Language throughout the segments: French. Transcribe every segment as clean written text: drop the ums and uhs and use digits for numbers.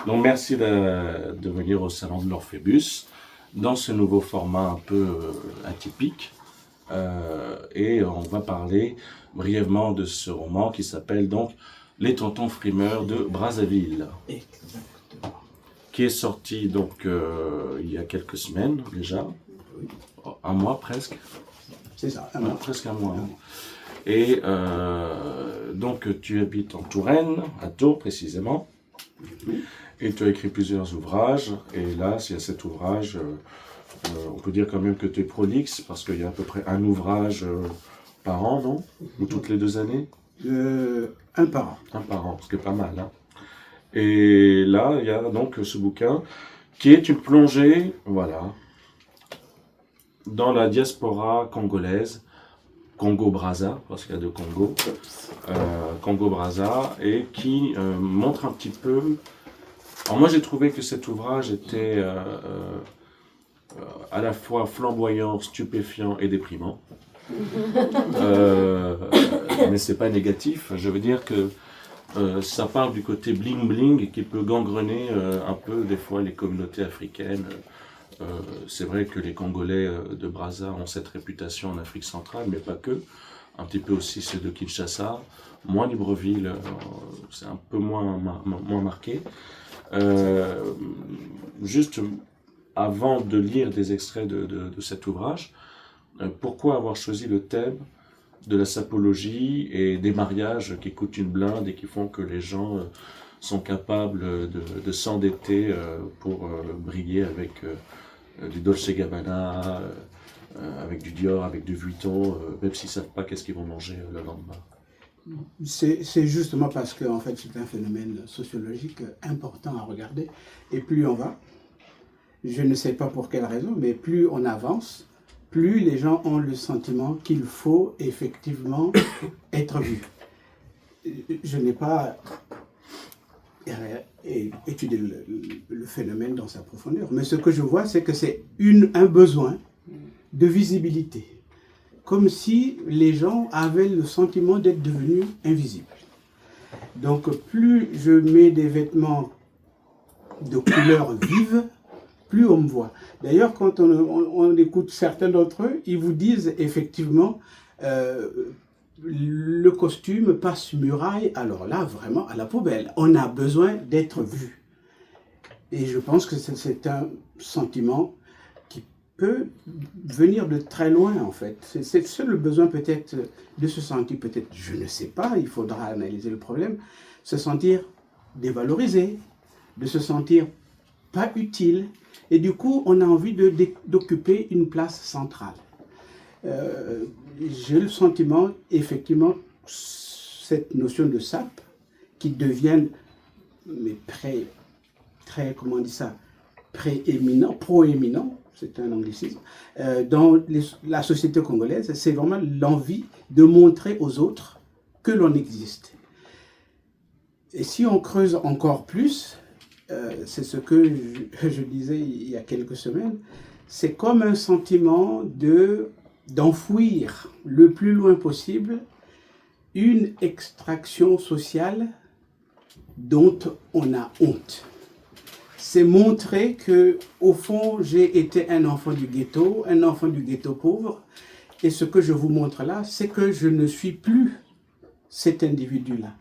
Donc merci de venir au Salon de l'Orphébus dans ce nouveau format un peu atypique. Et on va parler brièvement de ce roman qui s'appelle donc Les Tontons Frimeurs de Brazzaville. Exactement. Qui est sorti donc il y a quelques semaines déjà, Oui. un mois presque. C'est ça, un Ouais, mois. presque un mois. Et donc tu habites en Touraine, à Tours précisément, et tu as écrit plusieurs ouvrages. Et là, il y a cet ouvrage, on peut dire quand même que tu es prolixe, parce qu'il y a à peu près un ouvrage par an, non? Ou toutes les 2 années? Un par an. Un par an, ce qui est pas mal. Hein? Et là, il y a donc ce bouquin qui est une plongée, voilà, dans la diaspora congolaise, Congo-Brazza, parce qu'il y a 2 Congos, Congo-Brazza, et qui montre un petit peu... Alors moi j'ai trouvé que cet ouvrage était à la fois flamboyant, stupéfiant et déprimant. Mais c'est pas négatif, je veux dire que ça parle du côté bling-bling qui peut gangrener un peu des fois les communautés africaines. C'est vrai que les Congolais de Brazza ont cette réputation en Afrique centrale, mais pas que. Un petit peu aussi ceux de Kinshasa. Moins Libreville, c'est un peu moins marqué. Juste avant de lire des extraits de cet ouvrage, pourquoi avoir choisi le thème de la sapologie et des mariages qui coûtent une blinde et qui font que les gens sont capables de s'endetter pour briller avec du Dolce Gabbana, avec du Dior, avec du Vuitton, même s'ils ne savent pas qu'est-ce qu'ils vont manger le lendemain. C'est justement parce que en fait, c'est un phénomène sociologique important à regarder. Et plus on va, je ne sais pas pour quelle raison, mais plus on avance, plus les gens ont le sentiment qu'il faut effectivement être vu. Je n'ai pas étudié le phénomène dans sa profondeur, mais ce que je vois, c'est que c'est un besoin de visibilité. Comme si les gens avaient le sentiment d'être devenus invisibles. Donc plus je mets des vêtements de couleurs vives, plus on me voit. D'ailleurs, quand on écoute certains d'entre eux, ils vous disent effectivement le costume passe muraille, alors là, vraiment à la poubelle. On a besoin d'être vu. Et je pense que c'est un sentiment qui peut venir de très loin, en fait. C'est seul le besoin peut-être de se sentir, peut-être, je ne sais pas, il faudra analyser le problème, se sentir dévalorisé, de se sentir pas utile. Et du coup, on a envie d'occuper une place centrale. J'ai le sentiment, effectivement, cette notion de sape qui devient mais comment on dit ça, proéminent, c'est un anglicisme, dans la société congolaise, c'est vraiment l'envie de montrer aux autres que l'on existe. Et si on creuse encore plus, c'est ce que je disais il y a quelques semaines, c'est comme un sentiment d'enfouir le plus loin possible une extraction sociale dont on a honte. C'est montrer que, au fond, j'ai été un enfant du ghetto pauvre, et ce que je vous montre là, c'est que je ne suis plus cet individu-là.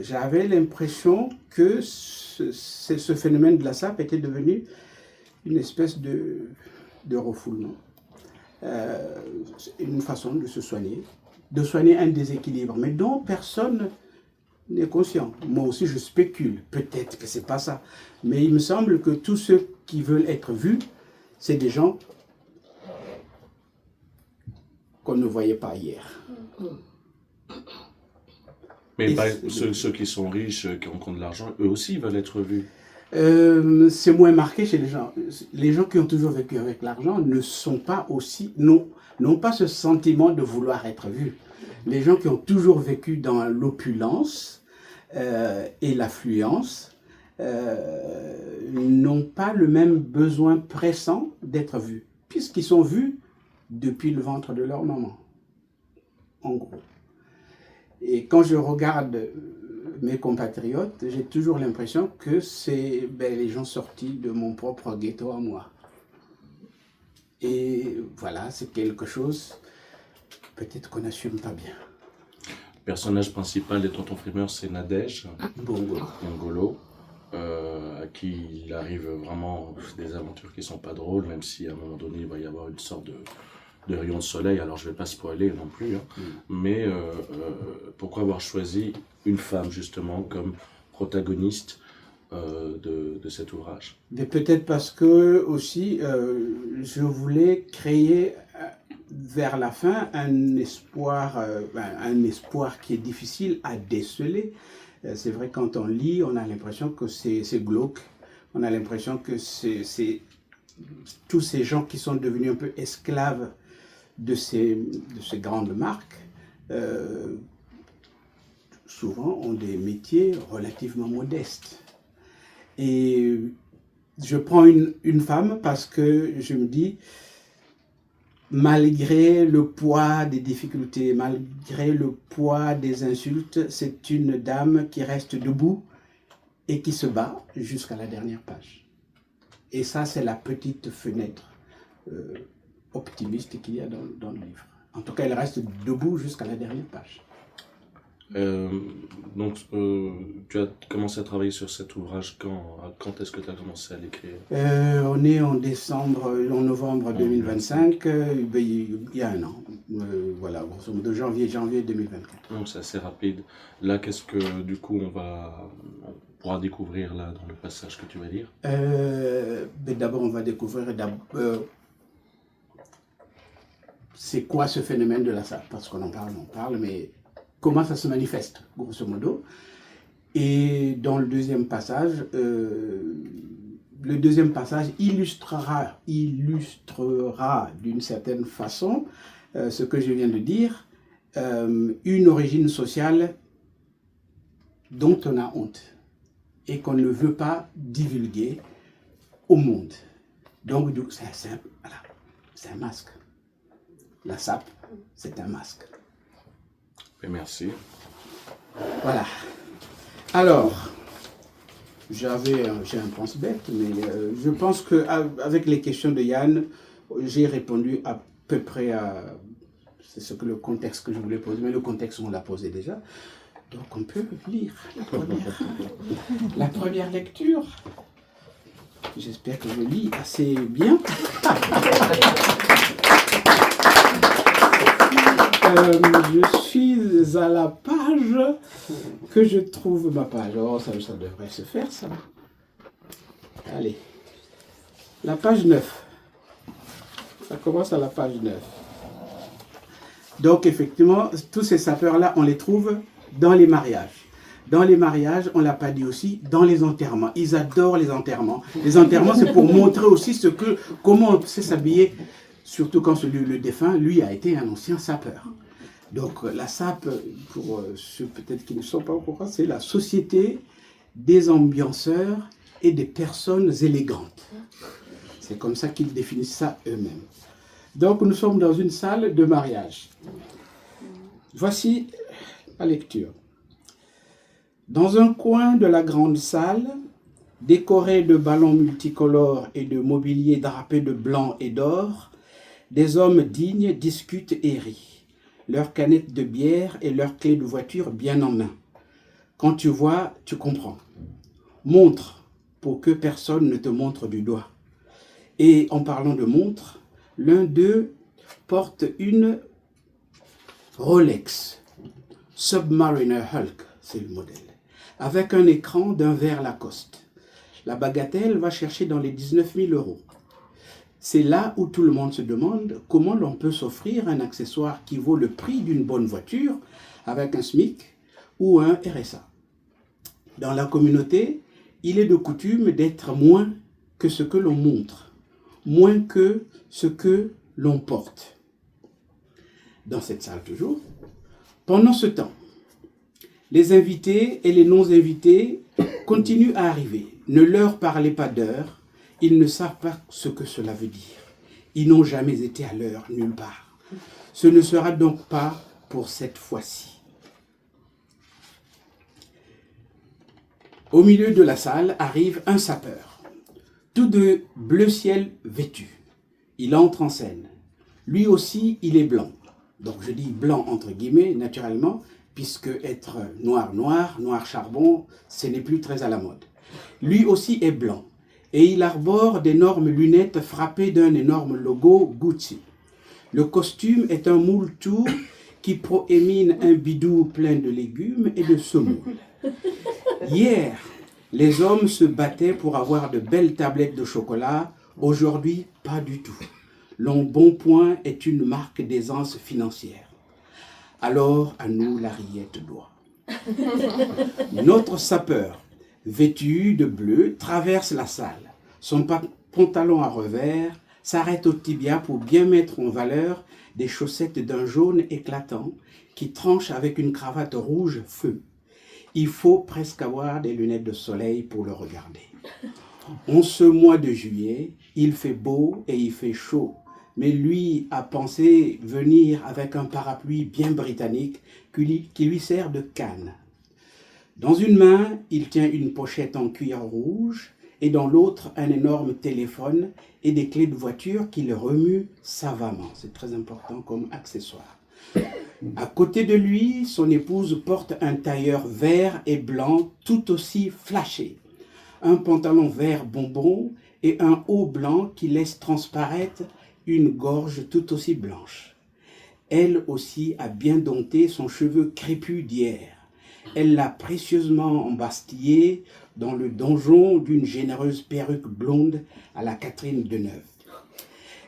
J'avais l'impression que ce phénomène de la sape était devenu une espèce de refoulement, une façon de se soigner, de soigner un déséquilibre, mais dont personne n'est conscient. Moi aussi, je spécule. Peut-être que c'est pas ça. Mais il me semble que tous ceux qui veulent être vus, c'est des gens qu'on ne voyait pas hier. Mais ceux qui sont riches, qui ont de l'argent, eux aussi veulent être vus. C'est moins marqué chez les gens. Les gens qui ont toujours vécu avec l'argent ne sont pas aussi, n'ont pas ce sentiment de vouloir être vus. Les gens qui ont toujours vécu dans l'opulence et l'affluence n'ont pas le même besoin pressant d'être vus, puisqu'ils sont vus depuis le ventre de leur maman. en gros. Et quand je regarde mes compatriotes, j'ai toujours l'impression que c'est les gens sortis de mon propre ghetto à moi. Et voilà, c'est quelque chose, peut-être qu'on n'assume pas bien. Le personnage principal des Tontons Frimeurs, c'est Nadège Bongolo, à qui il arrive vraiment des aventures qui ne sont pas drôles, même si à un moment donné, il va y avoir une sorte de rayon de soleil. Alors, je ne vais pas spoiler non plus, hein. Mais pourquoi avoir choisi une femme, justement, comme protagoniste de cet ouvrage? Mais peut-être parce que aussi, je voulais créer vers la fin un espoir qui est difficile à déceler. C'est vrai, quand on lit, on a l'impression que c'est glauque. On a l'impression que c'est tous ces gens qui sont devenus un peu esclaves de ces grandes marques, souvent ont des métiers relativement modestes. Et je prends une femme parce que je me dis, malgré le poids des difficultés, malgré le poids des insultes, c'est une dame qui reste debout et qui se bat jusqu'à la dernière page. Et ça, c'est la petite fenêtre optimiste qu'il y a dans le livre. En tout cas, elle reste debout jusqu'à la dernière page. Donc, tu as commencé à travailler sur cet ouvrage quand est-ce que tu as commencé à l'écrire? On est en novembre 2025, il y a un an. Voilà, grosso modo, janvier 2024. Donc, c'est assez rapide. Là, qu'est-ce que, du coup, on pourra découvrir là, dans le passage que tu vas lire? D'abord, on va découvrir c'est quoi ce phénomène de la SAP, parce qu'on en parle, mais comment ça se manifeste, grosso modo. Et dans le deuxième passage, illustrera d'une certaine façon ce que je viens de dire, une origine sociale dont on a honte et qu'on ne veut pas divulguer au monde. Donc, c'est un masque. La SAP, c'est un masque. Et merci. Voilà. Alors, j'ai un pense-bête, mais je pense qu'avec les questions de Yann, j'ai répondu à peu près à... C'est le contexte que je voulais poser, mais le contexte, on l'a posé déjà. Donc, on peut lire la première lecture. J'espère que je lis assez bien. Je suis à la page que je trouve ma page. Oh, ça devrait se faire, ça. Allez. La page 9. Ça commence à la page 9. Donc, effectivement, tous ces sapeurs-là, on les trouve dans les mariages. Dans les mariages, on ne l'a pas dit aussi, dans les enterrements. Ils adorent les enterrements. Les enterrements, c'est pour montrer aussi comment on sait s'habiller, surtout quand le défunt, lui, a été un ancien sapeur. Donc, la SAP, pour ceux peut-être qui ne sont pas au courant, c'est la Société des ambianceurs et des personnes élégantes. C'est comme ça qu'ils définissent ça eux-mêmes. Donc, nous sommes dans une salle de mariage. Voici la lecture. Dans un coin de la grande salle, décorée de ballons multicolores et de mobilier drapé de blanc et d'or, des hommes dignes discutent et rient, leurs canettes de bière et leurs clés de voiture bien en main. Quand tu vois, tu comprends. Montre pour que personne ne te montre du doigt. Et en parlant de montre, l'un d'eux porte une Rolex Submariner Hulk, c'est le modèle, avec un écran d'un verre Lacoste. La bagatelle va chercher dans les 19 000 €. C'est là où tout le monde se demande comment l'on peut s'offrir un accessoire qui vaut le prix d'une bonne voiture avec un SMIC ou un RSA. Dans la communauté, il est de coutume d'être moins que ce que l'on montre, moins que ce que l'on porte. Dans cette salle toujours, pendant ce temps, les invités et les non-invités continuent à arriver. Ne leur parlez pas d'heure, ils ne savent pas ce que cela veut dire. Ils n'ont jamais été à l'heure nulle part. Ce ne sera donc pas pour cette fois-ci. Au milieu de la salle arrive un sapeur, tout de bleu ciel vêtu. Il entre en scène. Lui aussi, il est blanc. Donc je dis blanc entre guillemets, naturellement, puisque être noir, noir charbon, ce n'est plus très à la mode. Lui aussi est blanc. Et il arbore d'énormes lunettes frappées d'un énorme logo Gucci. Le costume est un moule tout qui proémine un bidou plein de légumes et de semoule. Hier, les hommes se battaient pour avoir de belles tablettes de chocolat. Aujourd'hui, pas du tout. L'embonpoint est une marque d'aisance financière. Alors, à nous la rillette d'oie. Notre sapeur, vêtu de bleu, traverse la salle. Son pantalon à revers s'arrête au tibia pour bien mettre en valeur des chaussettes d'un jaune éclatant qui tranchent avec une cravate rouge feu. Il faut presque avoir des lunettes de soleil pour le regarder. En ce mois de juillet, il fait beau et il fait chaud. Mais lui a pensé venir avec un parapluie bien britannique qui lui sert de canne. Dans une main, il tient une pochette en cuir rouge et dans l'autre, un énorme téléphone et des clés de voiture qu'il remue savamment. C'est très important comme accessoire. À côté de lui, son épouse porte un tailleur vert et blanc tout aussi flashé, un pantalon vert bonbon et un haut blanc qui laisse transparaître une gorge tout aussi blanche. Elle aussi a bien dompté son cheveu crépus d'hier. Elle l'a précieusement embastillé dans le donjon d'une généreuse perruque blonde à la Catherine Deneuve.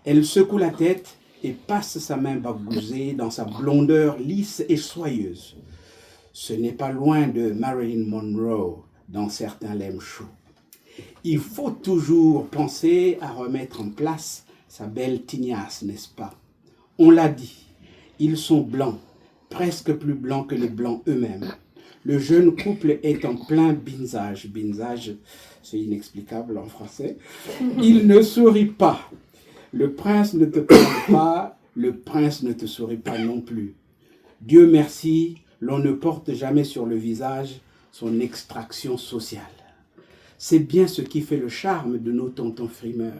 Elle secoue la tête et passe sa main babousée dans sa blondeur lisse et soyeuse. Ce n'est pas loin de Marilyn Monroe dans certains lèmes chauds. Il faut toujours penser à remettre en place sa belle tignasse, n'est-ce pas? On l'a dit, ils sont blancs, presque plus blancs que les blancs eux-mêmes. Le jeune couple est en plein binzage. Binzage, c'est inexplicable en français. Il ne sourit pas. Le prince ne te parle pas, le prince ne te sourit pas non plus. Dieu merci, l'on ne porte jamais sur le visage son extraction sociale. C'est bien ce qui fait le charme de nos tontons frimeurs.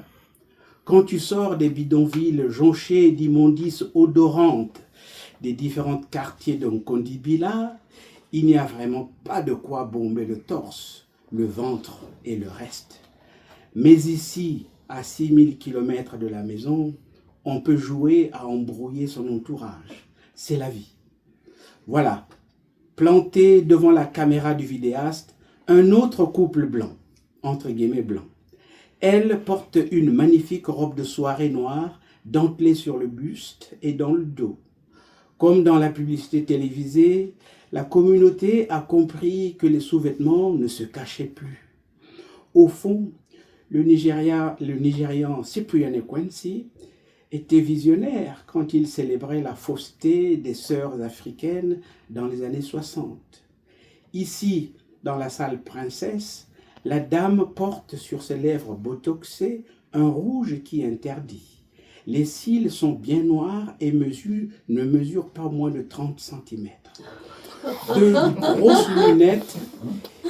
Quand tu sors des bidonvilles jonchés d'immondices odorantes des différents quartiers d'Nkondibila, il n'y a vraiment pas de quoi bomber le torse, le ventre et le reste. Mais ici, à 6000 km de la maison, on peut jouer à embrouiller son entourage. C'est la vie. Voilà, planté devant la caméra du vidéaste, un autre couple blanc, entre guillemets blanc. Elle porte une magnifique robe de soirée noire, dentelée sur le buste et dans le dos. Comme dans la publicité télévisée, la communauté a compris que les sous-vêtements ne se cachaient plus. Au fond, le Nigérian Cyprien Ekwensi était visionnaire quand il célébrait la fausseté des sœurs africaines dans les années 60. Ici, dans la salle princesse, la dame porte sur ses lèvres botoxées un rouge qui interdit. Les cils sont bien noirs et ne mesurent pas moins de 30 cm. De grosses lunettes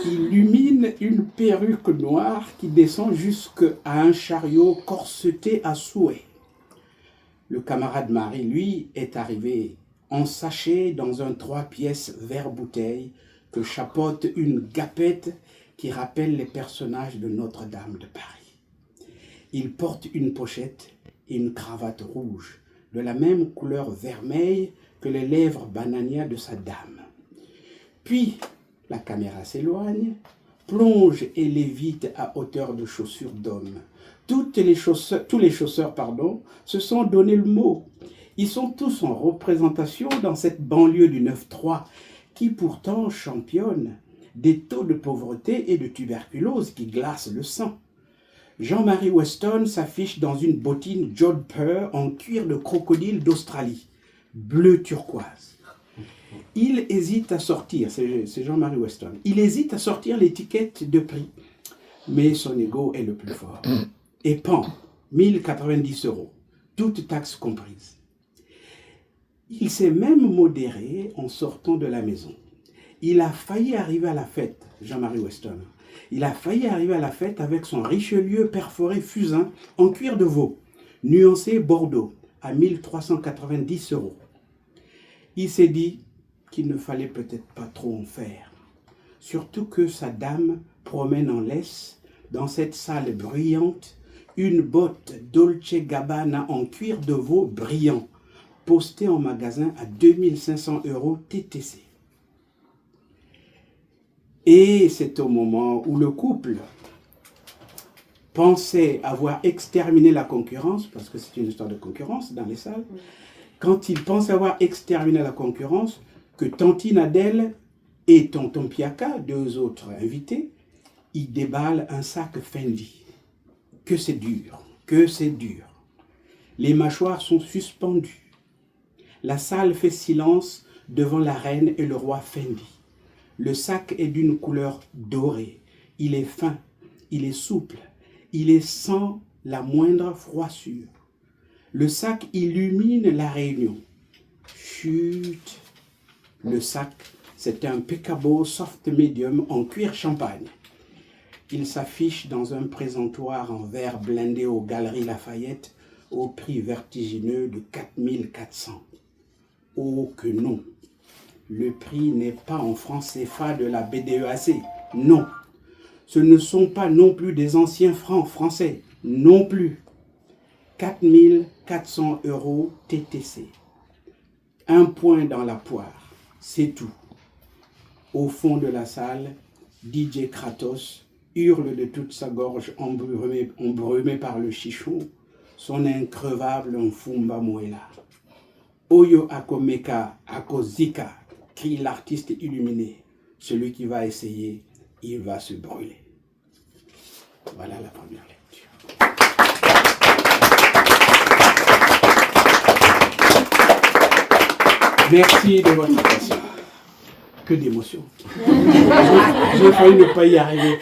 illuminent une perruque noire qui descend jusqu'à un chariot corseté à souhait. Le camarade Marie, lui, est arrivé en sachet dans un 3 pièces verre-bouteille que chapeaute une gapette qui rappelle les personnages de Notre-Dame de Paris. Il porte une pochette et une cravate rouge, de la même couleur vermeille que les lèvres bananières de sa dame. Puis, la caméra s'éloigne, plonge et lévite à hauteur de chaussures d'homme. Tous les chausseurs, se sont donné le mot. Ils sont tous en représentation dans cette banlieue du 9-3 qui pourtant championne des taux de pauvreté et de tuberculose qui glacent le sang. Jean-Marie Weston s'affiche dans une bottine Jodhpur en cuir de crocodile d'Australie, bleu turquoise. Il hésite à sortir, c'est Jean-Marie Weston, il hésite à sortir l'étiquette de prix, mais son ego est le plus fort. Et pan, 1090 €, toutes taxes comprises. Il s'est même modéré en sortant de la maison. Il a failli arriver à la fête, Jean-Marie Weston. Il a failli arriver à la fête avec son Richelieu perforé fusain en cuir de veau, nuancé Bordeaux, à 1390 €. Il s'est dit qu'il ne fallait peut-être pas trop en faire. Surtout que sa dame promène en laisse, dans cette salle bruyante, une botte Dolce Gabbana en cuir de veau brillant, postée en magasin à 2500 € TTC. Et c'est au moment où le couple pensait avoir exterminé la concurrence, parce que c'est une histoire de concurrence dans les salles, quand il pensait avoir exterminé la concurrence, que Tantine Adèle et Tonton Piaka, deux autres invités, ils déballent un sac Fendi. Que c'est dur, que c'est dur. Les mâchoires sont suspendues. La salle fait silence devant la reine et le roi Fendi. Le sac est d'une couleur dorée. Il est fin, il est souple, il est sans la moindre froissure. Le sac illumine la réunion. Chut. Le sac, c'est un Peccabo soft medium en cuir champagne. Il s'affiche dans un présentoir en verre blindé aux Galeries Lafayette au prix vertigineux de 4400. Oh que non! Le prix n'est pas en francs CFA de la BDEAC, non. Ce ne sont pas non plus des anciens francs français, non plus. 4400 € TTC. Un point dans la poire, c'est tout. Au fond de la salle, DJ Kratos hurle de toute sa gorge embrumé par le chichon, son increvable Mfumba Muela. Oyo Akomeka Akozika, crie l'artiste illuminé. Celui qui va essayer, il va se brûler. Voilà la première lecture. Merci de votre attention. Que d'émotion. J'ai failli ne pas y arriver.